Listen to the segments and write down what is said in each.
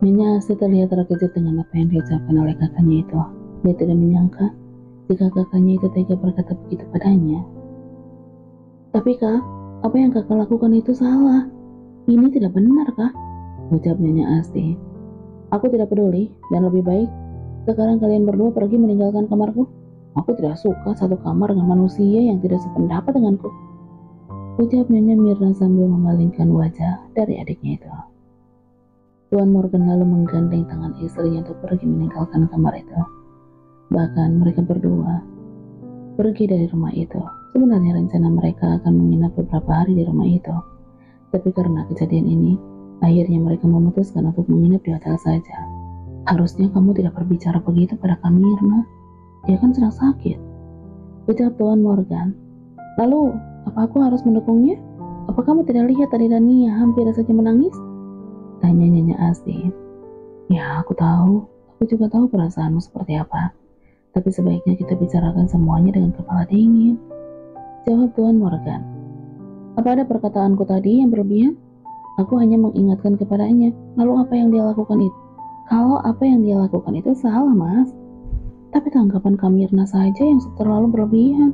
Nyonya Asti terlihat terkejut dengan apa yang diucapkan oleh kakaknya itu. Dia tidak menyangka jika kakaknya itu tega berkata begitu padanya. Tapi kak, apa yang kakak lakukan itu salah. Ini tidak benar kak, ucap Nyonya Asti. Aku tidak peduli dan lebih baik sekarang kalian berdua pergi meninggalkan kamarku. Aku tidak suka satu kamar dengan manusia yang tidak sependapat denganku, ucap Nyonya Mirna sambil memalingkan wajah dari adiknya itu. Tuan Morgan lalu menggandeng tangan istrinya untuk pergi meninggalkan kamar itu. Bahkan mereka berdua pergi dari rumah itu. Sebenarnya rencana mereka akan menginap beberapa hari di rumah itu. Tapi karena kejadian ini, akhirnya mereka memutuskan untuk menginap di hotel saja. Harusnya kamu tidak berbicara begitu pada kami, Mirna. Dia kan sedang sakit, ucap Tuan Morgan. Lalu, apa aku harus mendukungnya? Apa kamu tidak lihat tadi Dania hampir saja menangis? Tanya Nyonya Asti. Ya, aku tahu. Aku juga tahu perasaanmu seperti apa. Tapi sebaiknya kita bicarakan semuanya dengan kepala dingin, jawab Tuan Morgan. Apa ada perkataanku tadi yang berlebihan? Aku hanya mengingatkan kepadanya. Lalu apa yang dia lakukan itu? Kalau apa yang dia lakukan itu salah, Mas. Tapi tanggapan Kamirna saja yang terlalu berlebihan,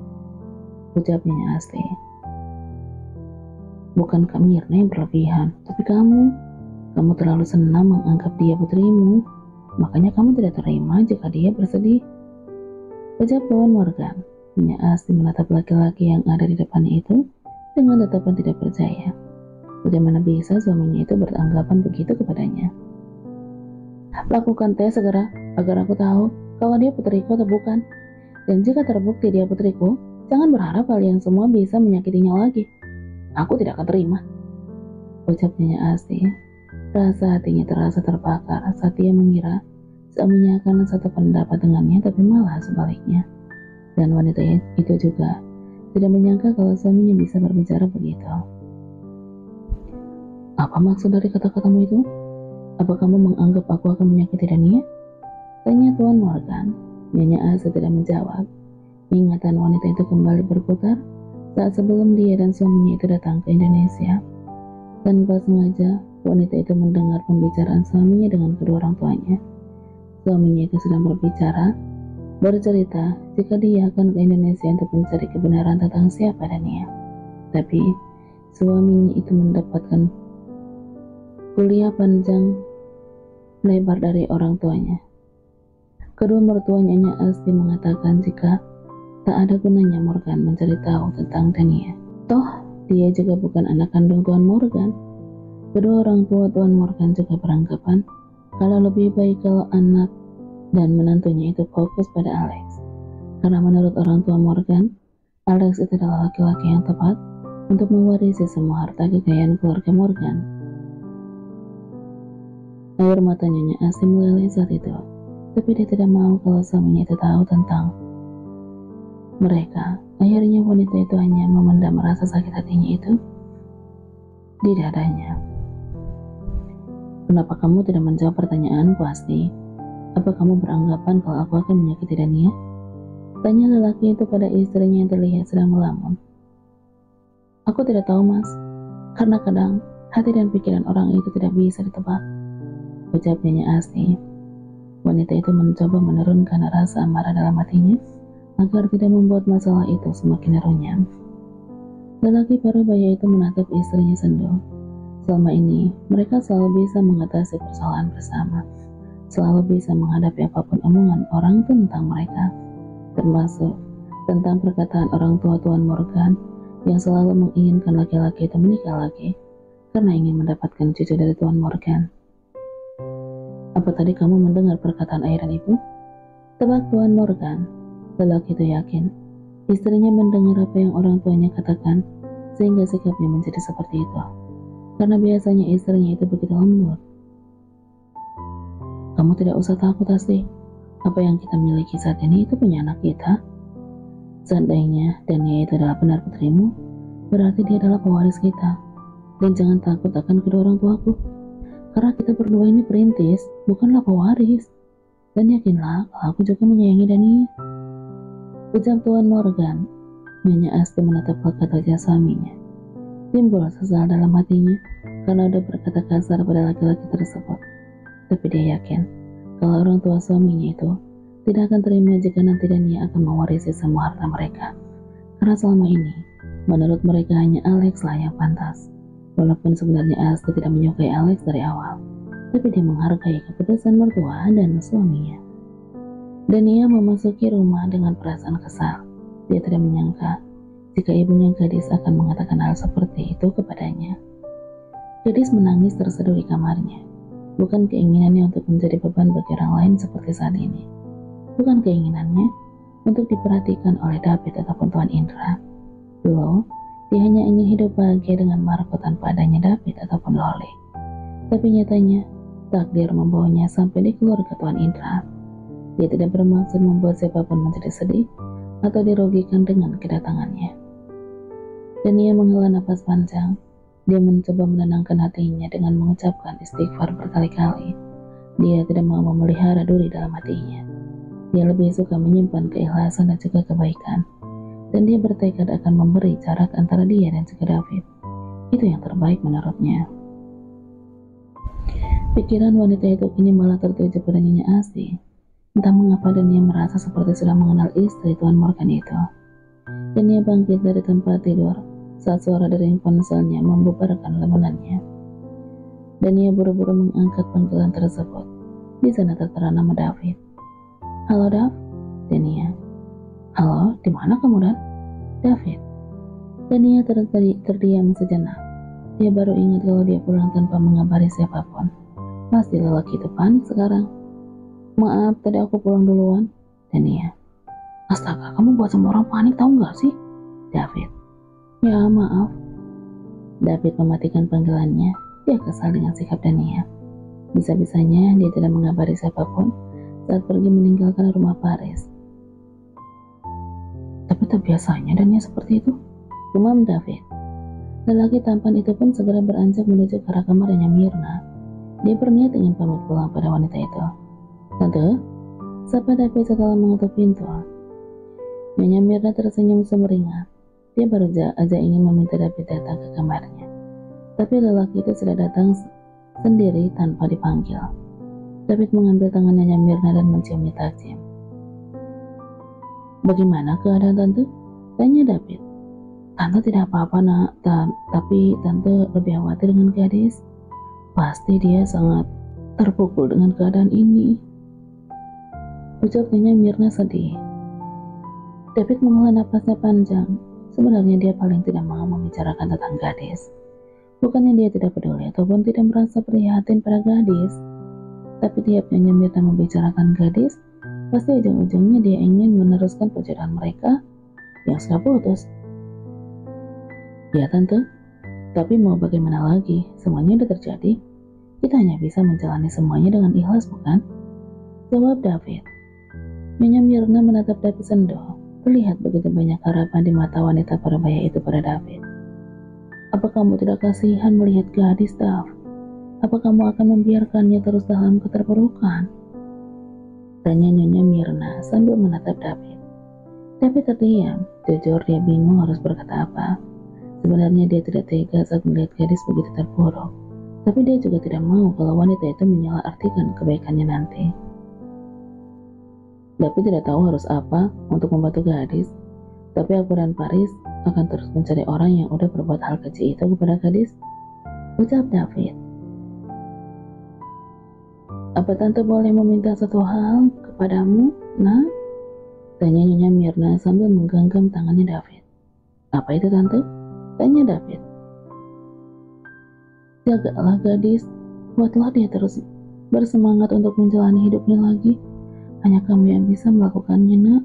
ucap Nyonya Asti. Bukan Kamirna yang berlebihan, tapi kamu. Kamu terlalu senang menganggap dia putrimu, makanya kamu tidak terima jika dia bersedih, ucap Tuan Morgan. Nyonya Asti menatap laki-laki yang ada di depannya itu dengan tatapan tidak percaya. Bagaimana bisa suaminya itu beranggapan begitu kepadanya? Lakukan tes segera agar aku tahu kalau dia putriku atau bukan. Dan jika terbukti dia putriku, jangan berharap kalian semua bisa menyakitinya lagi. Aku tidak akan terima, ucap Nyonya Asti. Rasa hatinya terasa terbakar saat dia mengira suaminya akan satu pendapat dengannya, tapi malah sebaliknya. Dan wanita itu juga tidak menyangka kalau suaminya bisa berbicara begitu. Apa maksud dari kata-katamu itu? Apa kamu menganggap aku akan menyakiti Dania? Tanya Tuan Morgan. Nyonya Asti tidak menjawab. Ingatan wanita itu kembali berputar saat sebelum dia dan suaminya itu datang ke Indonesia. Tanpa sengaja, wanita itu mendengar pembicaraan suaminya dengan kedua orang tuanya. Suaminya itu sedang bercerita jika dia akan ke Indonesia untuk mencari kebenaran tentang siapa Dania. Tapi suaminya itu mendapatkan kuliah panjang lebar dari orang tuanya. Kedua mertuanya Nyonya Asti mengatakan jika tak ada gunanya Morgan mencari tahu tentang Dania. Toh dia juga bukan anak kandung Tuan Morgan. Kedua orang tua Tuan Morgan juga beranggapan kalau lebih baik kalau anak dan menantunya itu fokus pada Alex. Karena menurut orang tua Morgan, Alex itu adalah laki-laki yang tepat untuk mewarisi semua harta kekayaan keluarga Morgan. Air mata Nyonya Asti meleleh saat itu, tapi dia tidak mau kalau suaminya itu tahu tentang mereka. Akhirnya wanita itu hanya memendam rasa sakit hatinya itu di dadanya. Kenapa kamu tidak menjawab pertanyaanku, Asti? Apa kamu beranggapan kalau aku akan menyakiti Dania? Tanya lelaki itu pada istrinya yang terlihat sedang melamun. Aku tidak tahu, Mas. Karena kadang hati dan pikiran orang itu tidak bisa ditebak, ucap Nyonya Asti. Wanita itu mencoba menurunkan rasa amarah dalam hatinya agar tidak membuat masalah itu semakin runyam. Lelaki parubaya itu menatap istrinya sendu. Selama ini, mereka selalu bisa mengatasi persoalan bersama, selalu bisa menghadapi apapun omongan orang tentang mereka, termasuk tentang perkataan orang tua Tuan Morgan yang selalu menginginkan laki-laki itu menikah lagi karena ingin mendapatkan cucu dari Tuan Morgan. Apa tadi kamu mendengar perkataan Airan itu? Tebak Tuan Morgan. Lelaki itu yakin istrinya mendengar apa yang orang tuanya katakan sehingga sikapnya menjadi seperti itu. Karena biasanya istrinya itu begitu lembut. Kamu tidak usah takut, Asti. Apa yang kita miliki saat ini itu punya anak kita. Seandainya Dania itu adalah benar putrimu, berarti dia adalah pewaris kita. Dan jangan takut akan kedua orang tuaku. Karena kita berdua ini perintis, bukanlah pewaris. Dan yakinlah kalau aku juga menyayangi Dania, ucap Tuan Morgan. Nyonya Asti menatap lekat wajah suaminya. Timbul sesal dalam hatinya karena udah berkata kasar pada laki-laki tersebut. Tapi dia yakin kalau orang tua suaminya itu tidak akan terima jika nanti Dania akan mewarisi semua harta mereka. Karena selama ini, menurut mereka hanya Alex lah yang pantas. Walaupun sebenarnya Asti tidak menyukai Alex dari awal, tapi dia menghargai keputusan mertua dan suaminya. Dania memasuki rumah dengan perasaan kesal. Dia tidak menyangka jika ibunya gadis akan mengatakan hal seperti itu kepadanya. Gadis menangis terseduh di kamarnya. Bukan keinginannya untuk menjadi beban bagi orang lain seperti saat ini. Bukan keinginannya untuk diperhatikan oleh David ataupun Tuan Indra. Dulu, dia hanya ingin hidup bahagia dengan Marco tanpa adanya David ataupun Loli. Tapi nyatanya, takdir membawanya sampai di keluarga Tuan Indra. Dia tidak bermaksud membuat siapapun menjadi sedih atau dirugikan dengan kedatangannya. Dan ia menghela napas panjang. Dia mencoba menenangkan hatinya dengan mengucapkan istighfar berkali-kali. Dia tidak mau memelihara duri dalam hatinya. Dia lebih suka menyimpan keikhlasan dan juga kebaikan. Dan dia bertekad akan memberi jarak antara dia dan juga David. Itu yang terbaik menurutnya. Pikiran wanita itu kini malah tertuju pada Nyonya Asti. Entah mengapa dan dia merasa seperti sudah mengenal istri Tuan Morgan itu. Dan dia bangkit dari tempat tidur saat suara dari ponselnya membubarkan lemonannya. Dan ia buru-buru mengangkat panggilan tersebut. Di sana tertera nama David. Halo Dav, Dania. Halo, di mana kamu Dan? David. Dania terdiam sejenak. Dia baru ingat kalau dia pulang tanpa mengabari siapapun. Pasti lelaki itu panik sekarang. Maaf, tadi aku pulang duluan. Dania. Astaga, kamu buat semua orang panik tahu nggak sih? David. Ya, maaf. David mematikan panggilannya. Dia kesal dengan sikap Dania. Bisa-bisanya dia tidak mengabari siapapun saat pergi meninggalkan rumah Paris. Tapi tak biasanya Dania seperti itu. Gumam David. Lelaki tampan itu pun segera beranjak menuju ke arah kamarnya Mirna. Dia berniat ingin pamit pulang pada wanita itu. Tante, sapa David setelah mengetuk pintu. Nyonya Mirna tersenyum sumringah. Dia baru aja ingin meminta David datang ke kamarnya. Tapi lelaki itu sudah datang sendiri tanpa dipanggil. David mengambil tangan Nyonya Mirna dan menciumnya tajam. Bagaimana keadaan Tante? Tanya David. Tante tidak apa-apa nak, tapi Tante lebih khawatir dengan gadis. Pasti dia sangat terpukul dengan keadaan ini. Ucap Nyonya Mirna sedih. David menghela napasnya panjang. Sebenarnya dia paling tidak mau membicarakan tentang gadis. Bukannya dia tidak peduli ataupun tidak merasa prihatin pada gadis. Tapi tiap Nyonya Mirna membicarakan gadis, pasti ujung-ujungnya dia ingin meneruskan perjodohan mereka yang sudah putus. Ya Tante, tapi mau bagaimana lagi, semuanya sudah terjadi. Kita hanya bisa menjalani semuanya dengan ikhlas, bukan? Jawab David. Nyonya Mirna menatap David sendu. Terlihat begitu banyak harapan di mata wanita parubaya itu pada David. Apa kamu tidak kasihan melihat gadis, Dav? Apa kamu akan membiarkannya terus dalam keterpurukan? Tanya Nyonya Mirna sambil menatap David. David terdiam. Jujur dia bingung harus berkata apa. Sebenarnya dia tidak tega saat melihat gadis begitu terpuruk. Tapi dia juga tidak mau kalau wanita itu menyalahartikan kebaikannya nanti. David tidak tahu harus apa untuk membantu gadis, tapi aku dan Paris akan terus mencari orang yang udah berbuat hal keji itu kepada gadis. Ucap David. Apa Tante boleh meminta satu hal kepadamu, nak? Tanya Nyonya Mirna sambil menggenggam tangannya David. Apa itu Tante? Tanya David. Jagalah gadis, buatlah dia terus bersemangat untuk menjalani hidupnya lagi. Hanya kamu yang bisa melakukannya, nak.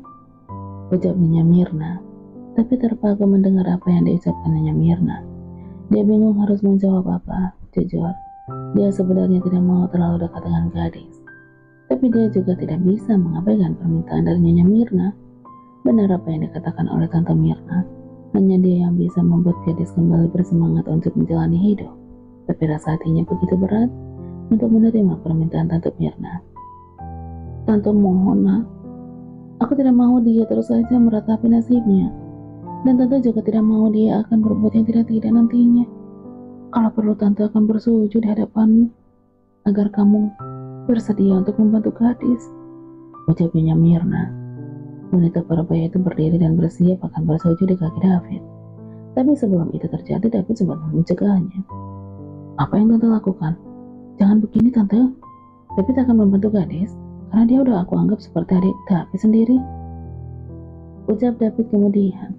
Ucap Nyonya Mirna. Tapi terpaku mendengar apa yang diucapkan Nyonya Mirna. Dia bingung harus menjawab apa. Jujur, dia sebenarnya tidak mau terlalu dekat dengan gadis. Tapi dia juga tidak bisa mengabaikan permintaan dari Nyonya Mirna. Benar apa yang dikatakan oleh Tante Mirna. Hanya dia yang bisa membuat gadis kembali bersemangat untuk menjalani hidup. Tapi rasa hatinya begitu berat untuk menerima permintaan Tante Mirna. Tante mohon, nak. Aku tidak mau dia terus saja meratapi nasibnya. Dan Tante juga tidak mau dia akan berbuat yang tidak-tidak nantinya. Kalau perlu Tante akan bersujud di hadapanmu agar kamu bersedia untuk membantu gadis, ucapnya Mirna. Wanita parubaya itu berdiri dan bersiap akan bersujud di kaki David. Tapi sebelum itu terjadi, David sempat mencegahnya. Apa yang tante lakukan? Jangan begini tante. David akan membantu gadis karena dia udah aku anggap seperti adik David sendiri, ucap David kemudian.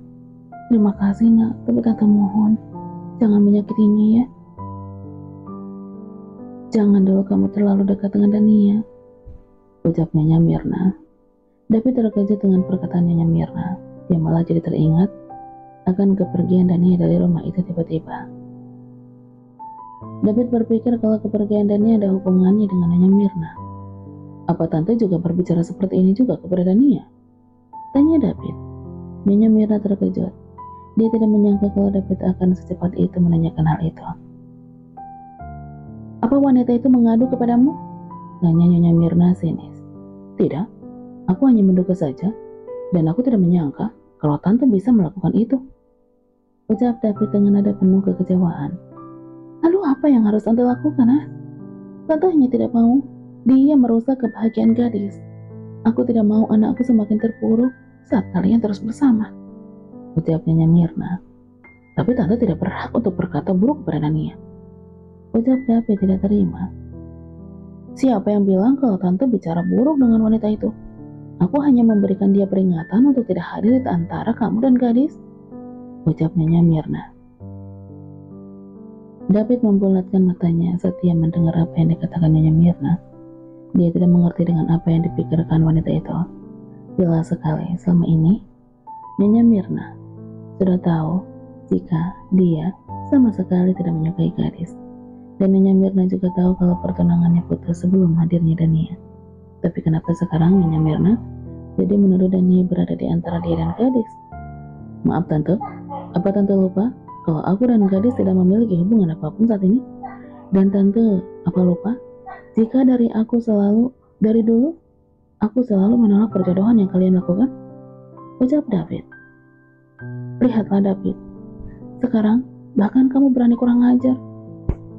Terima kasih nak, tapi tante mohon jangan menyakitinya ya. Jangan dulu kamu terlalu dekat dengan Dania, ucapnya Mirna. David terkejut dengan perkataannya Mirna. Dia malah jadi teringat akan kepergian Dania dari rumah itu tiba-tiba. David berpikir kalau kepergian Dania ada hubungannya dengan Nyonya Mirna. Apa tante juga berbicara seperti ini juga kepada Dania? Tanya David. Nyonya Mirna terkejut. Dia tidak menyangka kalau David akan secepat itu menanyakan hal itu. Apa wanita itu mengadu kepadamu? Tanya Nyonya Mirna sinis. Tidak, aku hanya menduga saja, dan aku tidak menyangka kalau tante bisa melakukan itu, ucap David dengan nada penuh kekecewaan. Lalu apa yang harus tante lakukan, ah? Tante hanya tidak mau dia merusak kebahagiaan gadis. Aku tidak mau anakku semakin terpuruk saat kalian terus bersama, ucapnya Mirna. Tapi tante tidak berhak untuk berkata buruk kepada Dania, ucap David tidak terima. Siapa yang bilang kalau tante bicara buruk dengan wanita itu? Aku hanya memberikan dia peringatan untuk tidak hadir di antara kamu dan gadis, ucapnya Mirna. David membulatkan matanya saat dia mendengar apa yang dikatakan Nyonya Mirna. Dia tidak mengerti dengan apa yang dipikirkan wanita itu. Jelas sekali selama ini Nyonya Mirna sudah tahu jika dia sama sekali tidak menyukai gadis. Dan Nyonya Mirna juga tahu kalau pertunangannya putus sebelum hadirnya Dania. Tapi kenapa sekarang Nyonya Mirna jadi menuduh Dania berada di antara dia dan gadis? Maaf tante, apa tante lupa kalau aku dan gadis tidak memiliki hubungan apapun saat ini? Dan tante apa lupa jika dari dulu aku selalu menolak perjodohan yang kalian lakukan? Ucap David. Lihatlah David, sekarang bahkan kamu berani kurang ajar.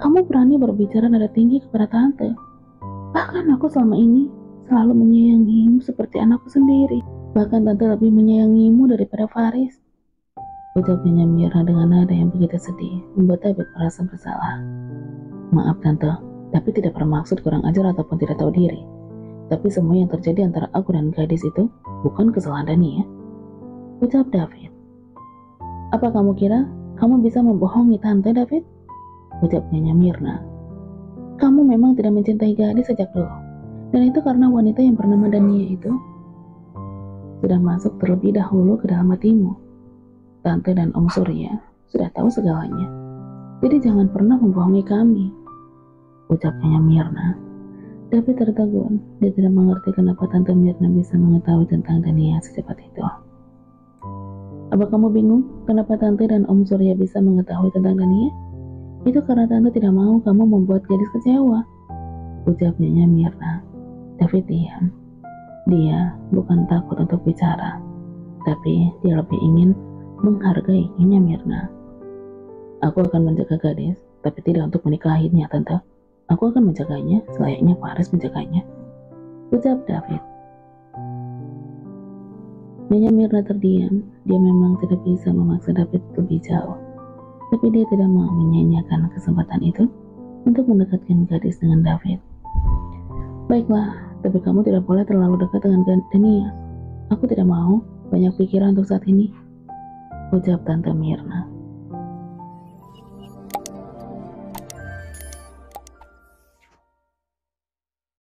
Kamu berani berbicara nada tinggi kepada tante. Bahkan aku selama ini selalu menyayangimu seperti anakku sendiri. Bahkan tante lebih menyayangimu daripada Faris, ucapnya Mirna dengan nada yang begitu sedih, membuat David merasa bersalah. Maaf tante, tapi tidak bermaksud kurang ajar ataupun tidak tahu diri. Tapi semua yang terjadi antara aku dan gadis itu bukan kesalahan Dania, ucap David. Apa kamu kira kamu bisa membohongi tante, David? Ucapnya Mirna. Kamu memang tidak mencintai gadis sejak dulu, dan itu karena wanita yang bernama Dania itu sudah masuk terlebih dahulu ke dalam hatimu. Tante dan Om Surya sudah tahu segalanya, jadi jangan pernah membohongi kami, ucapnya Mirna. David tertegun. Dia tidak mengerti kenapa Tante Mirna bisa mengetahui tentang Dania secepat itu. Apa kamu bingung kenapa Tante dan Om Surya bisa mengetahui tentang Dania? Itu karena Tante tidak mau kamu membuat gadis kecewa, ucapnya Mirna. David diam. Dia bukan takut untuk bicara, tapi dia lebih ingin menghargai Nyonya Mirna. Aku akan menjaga gadis, tapi tidak untuk menikahinya, Tante. Aku akan menjaganya selayaknya Faris menjaganya, ucap David. Nyonya Mirna terdiam. Dia memang tidak bisa memaksa David lebih jauh, tapi dia tidak mau menyanyiakan kesempatan itu untuk mendekatkan gadis dengan David. Baiklah, tapi kamu tidak boleh terlalu dekat dengan Dania. Aku tidak mau banyak pikiran untuk saat ini, ucap Tante Mirna.